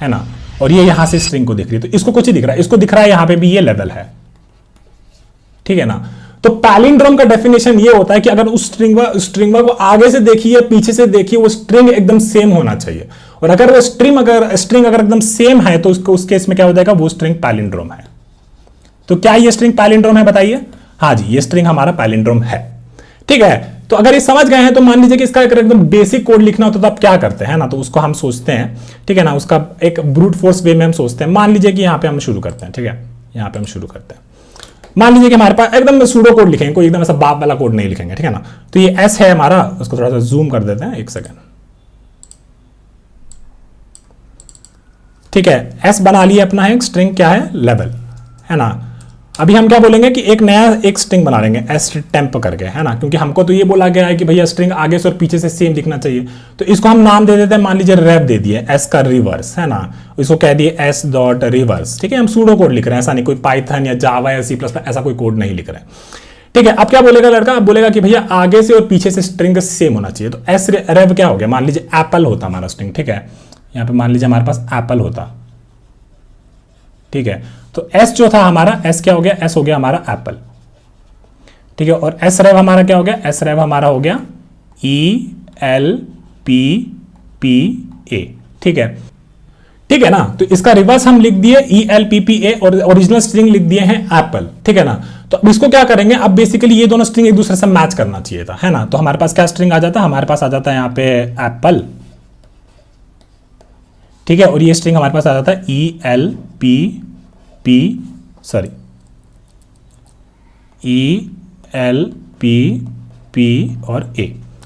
है ना, और ये यहां से स्ट्रिंग को दिख रही है, तो इसको कुछ ही दिख रहा है, इसको दिख रहा है यहां पे भी ये लेवल है, ठीक है ना। तो पैलिंड्रोम का डेफिनेशन ये होता है कि अगर उस स्ट्रिंग को आगे से देखिए पीछे से देखिए, वो स्ट्रिंग एकदम सेम होना चाहिए, और अगर वो स्ट्रिंग अगर एकदम सेम है तो उस केस में क्या हो जाएगा, वो स्ट्रिंग पैलिंड्रोम है। तो क्या ये स्ट्रिंग पैलिंड्रोम है बताइए? हाँ जी, ये स्ट्रिंग हमारा पैलिंड्रोम है, ठीक है। तो अगर ये समझ गए हैं तो मान लीजिए कि इसका एकदम बेसिक कोड लिखना होता तो आप क्या करते हैं ना, तो उसको हम सोचते हैं, ठीक है ना, उसका एक ब्रूट फोर्स वे में हम सोचते हैं। मान लीजिए कि यहां पे हम शुरू करते हैं, ठीक है, यहां पे हम शुरू करते हैं, मान लीजिए कि हमारे पास एकदम सूडो कोड लिखेंगे, कोई एकदम ऐसा बाप वाला कोड नहीं लिखेंगे, ठीक है ना। तो ये एस है हमारा, उसको थोड़ा सा जूम कर देते हैं, एक सेकेंड, ठीक है। एस बना लिया अपना, एक स्ट्रिंग क्या है, लेवल, है ना। अभी हम क्या बोलेंगे कि एक नया एक स्ट्रिंग बना लेंगे एस टेम्प करके, है ना, क्योंकि हमको तो ये बोला गया है कि भैया स्ट्रिंग आगे से और पीछे से सेम दिखना चाहिए। तो इसको हम नाम दे देते हैं, मान लीजिए रेव दे दिए, एस का रिवर्स, है ना, इसको कह दिए एस डॉट रिवर्स, ठीक है। हम सूडो कोड लिख रहे हैं, ऐसा नहीं कोई पाइथन या जावा या सी प्लस प्लस ऐसा कोई कोड नहीं लिख रहे हैं, ठीक है। अब क्या बोलेगा लड़का, अब बोलेगा कि भैया आगे से और पीछे से स्ट्रिंग सेम होना चाहिए। तो एस रेव क्या हो गया, मान लीजिए एप्पल होता हमारा स्ट्रिंग, ठीक है, यहाँ पे मान लीजिए हमारे पास एप्पल होता, ठीक है। तो एस जो था हमारा, एस क्या हो गया, एस हो गया हमारा एप्पल, ठीक है। और एस रेव हमारा क्या हो गया, एस रेव हमारा हो गया E L P P A, ठीक है, ठीक है ना। तो इसका रिवर्स हम लिख दिए E L P P A, और ओरिजिनल स्ट्रिंग लिख दिए हैं एप्पल, ठीक है ना। तो अब इसको क्या करेंगे, अब बेसिकली ये दोनों स्ट्रिंग एक दूसरे से मैच करना चाहिए था, है ना। तो हमारे पास क्या स्ट्रिंग आ जाता है, हमारे पास आ जाता है यहाँ पे एप्पल, ठीक है। और ये स्ट्रिंग हमारे पास आ जाता है E L P P sorry E L P P और ए,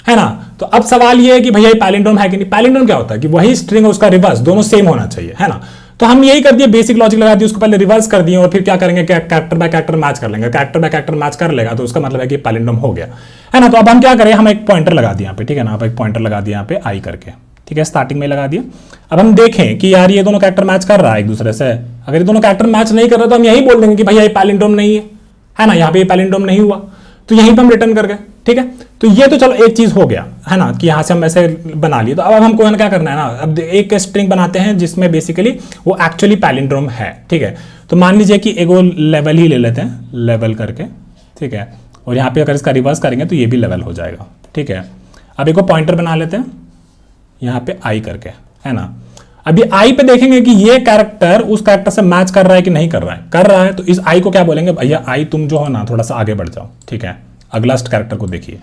है ना। तो अब सवाल ये है कि भैया ये पैलिंड्रोम है कि नहीं। पैलिंड्रोम क्या होता है कि वही स्ट्रिंग और उसका रिवर्स दोनों सेम होना चाहिए, है ना। तो हम यही कर दिए, बेसिक लॉजिक लगा दिए, उसको पहले रिवर्स कर दिए और फिर क्या करेंगे, कैरेक्टर बाय कैरेक्टर मैच कर लेंगे। कैरेक्टर बाय कैरेक्टर मैच कर लेगा तो उसका मतलब है कि पैलिंड्रोम हो गया, है ना। तो अब हम क्या करें, हम एक पॉइंटर लगा दिए यहाँ पे, ठीक है ना, आप एक पॉइंटर लगा दिया यहाँ पे आई करके, ठीक है, स्टार्टिंग में लगा दिया। अब हम देखें कि यार ये दोनों कैरेक्टर मैच कर रहा है एक दूसरे से। अगर ये दोनों कैरेक्टर मैच नहीं कर रहा तो हम यही बोल देंगे कि भैया ये पैलिंड्रोम नहीं है ना, यहाँ पे ये पैलिंड्रोम नहीं हुआ, तो यहीं पे हम रिटर्न कर गए, ठीक है। तो ये तो चलो एक चीज हो गया, है ना, कि यहां से हम ऐसे बना लिए। तो अब हमको क्या करना है ना, अब एक स्ट्रिंग बनाते हैं जिसमें बेसिकली वो एक्चुअली पैलिंड्रोम है, ठीक है। तो मान लीजिए कि एक वो लेवल ही ले लेते हैं, लेवल करके, ठीक है। और यहाँ पे अगर इसका रिवर्स करेंगे तो ये भी लेवल हो जाएगा, ठीक है। अब एक पॉइंटर बना लेते हैं यहाँ पे आई करके, है ना। अभी आई पे देखेंगे कि ये कैरेक्टर उस कैरेक्टर से मैच कर रहा है कि नहीं कर रहा है, तो इस आई को क्या बोलेंगे, भैया आई तुम जो हो ना थोड़ा सा आगे बढ़ जाओ, ठीक है। अगला कैरेक्टर को देखिए,